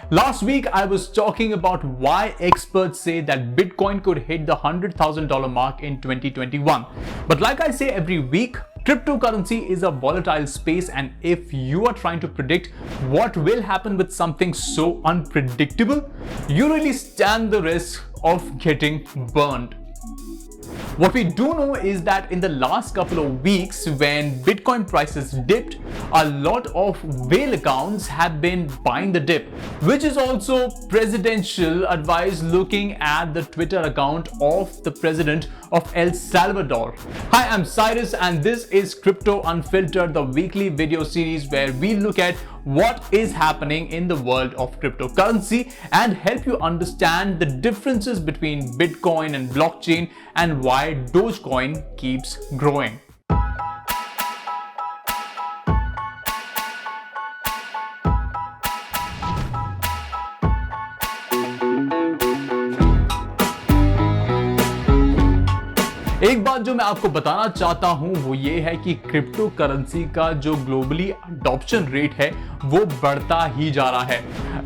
Last week, I was talking about why experts say that Bitcoin could hit the $100,000 mark in 2021. But like I say every week, cryptocurrency is a volatile space, and if you are trying to predict what will happen with something so unpredictable, you really stand the risk of getting burned. What we do know is that in the last couple of weeks, when Bitcoin prices dipped, a lot of whale accounts have been buying the dip, which is also presidential advice looking at the Twitter account of the president of El Salvador. Hi, I'm Cyrus and this is Crypto Unfiltered, the weekly video series where we look at what is happening in the world of cryptocurrency and help you understand the differences between Bitcoin and blockchain and why Dogecoin keeps growing. एक बात जो मैं आपको बताना चाहता हूं वो ये है कि क्रिप्टो करेंसी का जो ग्लोबली अडॉप्शन रेट है वो बढ़ता ही जा रहा है।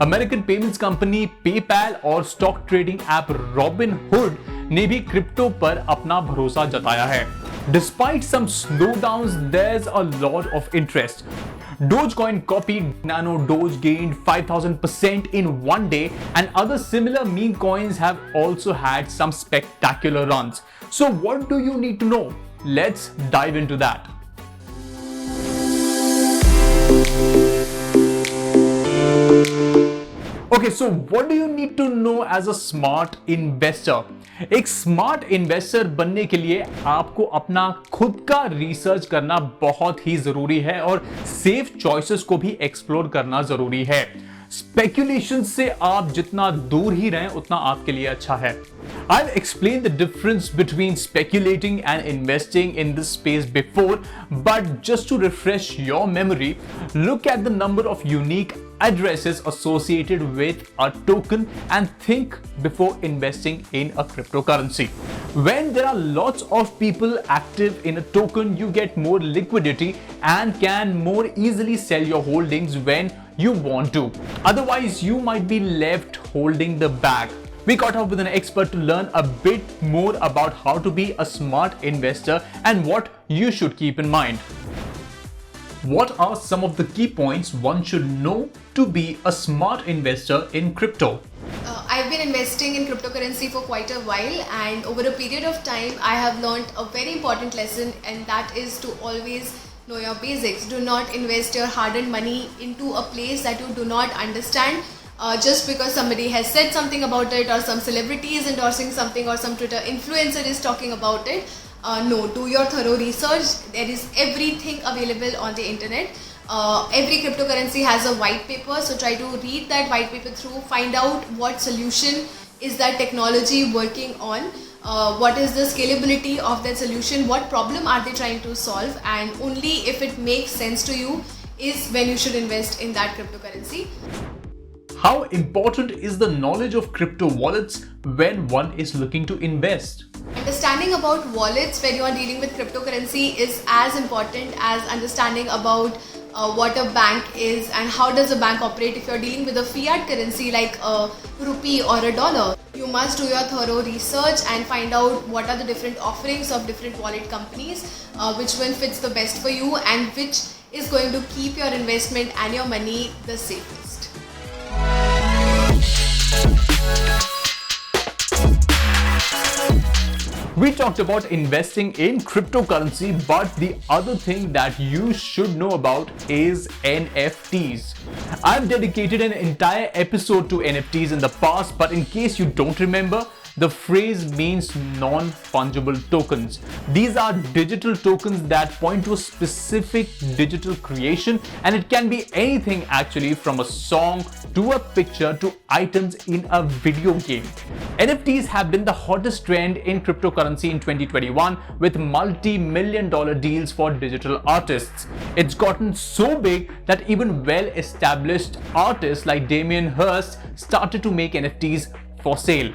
अमेरिकन पेमेंट्स कंपनी पेपैल और स्टॉक ट्रेडिंग ऐप रॉबिनहुड ने भी क्रिप्टो पर अपना भरोसा जताया है। Despite some slowdowns, there's a lot of interest. Dogecoin copied Nano Doge gained 5,000% in one day, and other similar meme coins have also had some spectacular runs. So what do you need to know? Let's dive into that. Okay, so what do you need to know as a smart investor? एक smart investor बनने के लिए आपको अपना खुद का research करना बहुत ही जरूरी है और सेफ चॉइसेस को भी एक्सप्लोर करना जरूरी है। स्पेक्यूलेशन से आप जितना दूर ही रहें उतना आपके लिए अच्छा है। I've explained the difference between speculating and investing in this space before, but just to refresh your memory, look at the number of unique addresses associated with a token and think before investing in a cryptocurrency. When there are lots of people active in a token, you get more liquidity and can more easily sell your holdings when you want to. Otherwise, you might be left holding the bag. We caught up with an expert to learn a bit more about how to be a smart investor and what you should keep in mind. What are some of the key points one should know to be a smart investor in crypto? I've been investing in cryptocurrency for quite a while, and over a period of time I have learned a very important lesson, and that is to always know your basics. Do not invest your hard-earned money into a place that you do not understand. Just because somebody has said something about it, or some celebrity is endorsing something, or some Twitter influencer is talking about it. No, do your thorough research. There is everything available on the internet. Every cryptocurrency has a white paper, so try to read that white paper through, find out what solution is that technology working on, what is the scalability of that solution, what problem are they trying to solve, and only if it makes sense to you is when you should invest in that cryptocurrency. How important is the knowledge of crypto wallets when one is looking to invest? Understanding about wallets when you are dealing with cryptocurrency is as important as understanding about what a bank is and how does a bank operate. If you're dealing with a fiat currency like a rupee or a dollar, you must do your thorough research and find out what are the different offerings of different wallet companies, which one fits the best for you and which is going to keep your investment and your money the safest. We talked about investing in cryptocurrency, but the other thing that you should know about is NFTs. I've dedicated an entire episode to NFTs in the past, but in case you don't remember, the phrase means non-fungible tokens. These are digital tokens that point to a specific digital creation, and it can be anything actually, from a song to a picture to items in a video game. NFTs have been the hottest trend in cryptocurrency in 2021 with multi-million-dollar deals for digital artists. It's gotten so big that even well-established artists like Damien Hirst started to make NFTs for sale.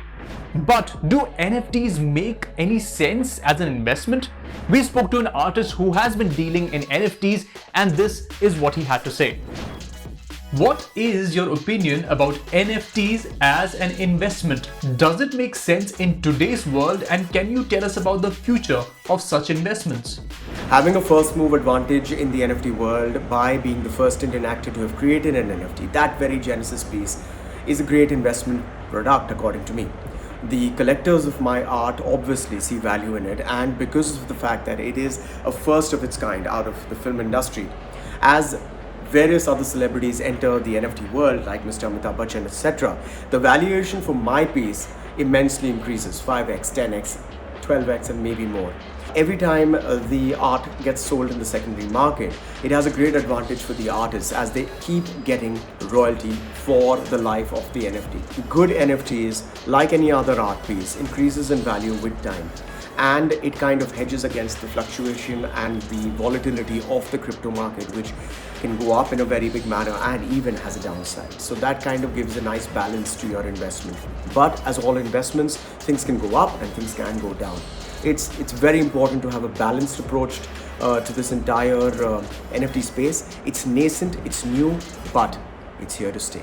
But do NFTs make any sense as an investment? We spoke to an artist who has been dealing in NFTs, and this is what he had to say. What is your opinion about NFTs as an investment? Does it make sense in today's world, and can you tell us about the future of such investments? Having a first move advantage in the NFT world by being the first Indian actor to have created an NFT, that very Genesis piece, is a great investment product according to me. The collectors of my art obviously see value in it, and because of the fact that it is a first of its kind out of the film industry, as various other celebrities enter the NFT world like Mr. Amitabh Bachchan, etc., the valuation for my piece immensely increases 5x, 10x, 12x, and maybe more. Every time the art gets sold in the secondary market, it has a great advantage for the artists as they keep getting royalty for the life of the NFT. Good NFTs, like any other art piece, increases in value with time, and it kind of hedges against the fluctuation and the volatility of the crypto market, which can go up in a very big manner and even has a downside. So that kind of gives a nice balance to your investment. But as all investments, things can go up and things can go down. It's very important to have a balanced approach to this entire NFT space. It's nascent, it's new, but it's here to stay.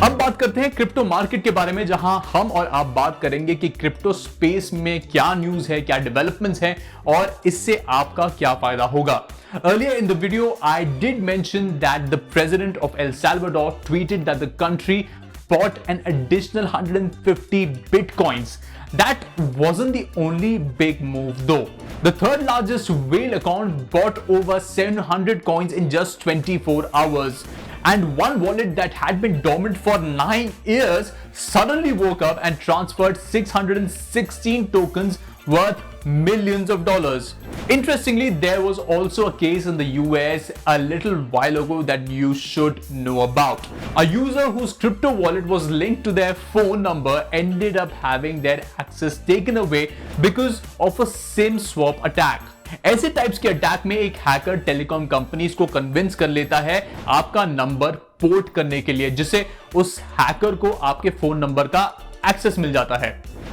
अब बात करते हैं crypto market के बारे में, जहां हम और आप बात करेंगे कि क्रिप्टो स्पेस में क्या न्यूज है, क्या डेवलपमेंट्स हैं और इससे आपका क्या फायदा होगा. Earlier in the video, I did mention that the president of El Salvador tweeted that the country bought an additional 150 bitcoins. That wasn't the only big move though. The third largest whale account bought over 700 coins in just 24 hours. And one wallet that had been dormant for 9 years suddenly woke up and transferred 616 tokens worth millions of dollars. Interestingly, there was also a case in the US a little while ago that you should know about. A user whose crypto wallet was linked to their phone number ended up having their access taken away because of a SIM swap attack. ऐसे types के attack में एक hacker telecom companies को convince कर लेता है आपका number port करने के लिए, जिससे उस हैकर को आपके फोन नंबर का एक्सेस मिल जाता है.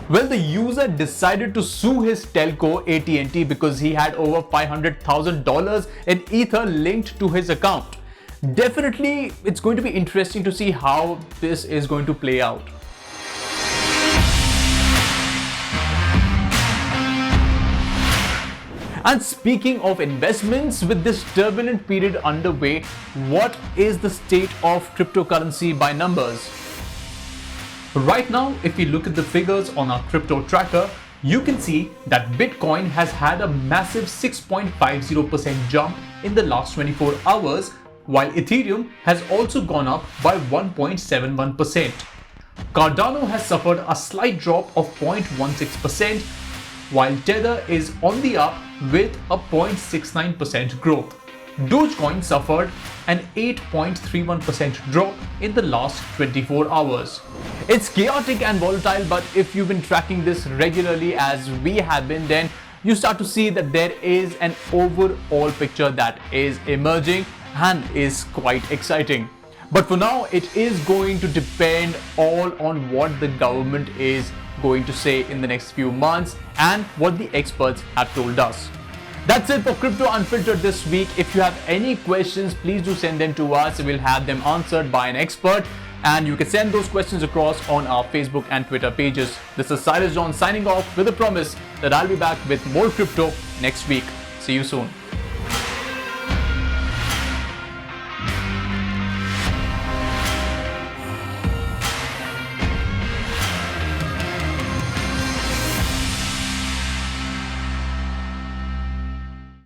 Well, the user decided to sue his telco AT&T because he had over $500,000 in Ether linked to his account. Definitely, it's going to be interesting to see how this is going to play out. And speaking of investments, with this turbulent period underway, what is the state of cryptocurrency by numbers? Right now, if we look at the figures on our crypto tracker, you can see that Bitcoin has had a massive 6.50% jump in the last 24 hours, while Ethereum has also gone up by 1.71%. Cardano has suffered a slight drop of 0.16%, while Tether is on the up with a 0.69% growth. Dogecoin suffered an 8.31% drop in the last 24 hours. It's chaotic and volatile, but if you've been tracking this regularly as we have been, then you start to see that there is an overall picture that is emerging and is quite exciting. But for now, it is going to depend all on what the government is going to say in the next few months and what the experts have told us. That's it for Crypto Unfiltered this week. If you have any questions, please do send them to us. We'll have them answered by an expert, and you can send those questions across on our Facebook and Twitter pages. This is Cyrus John signing off with a promise that I'll be back with more crypto next week. See you soon.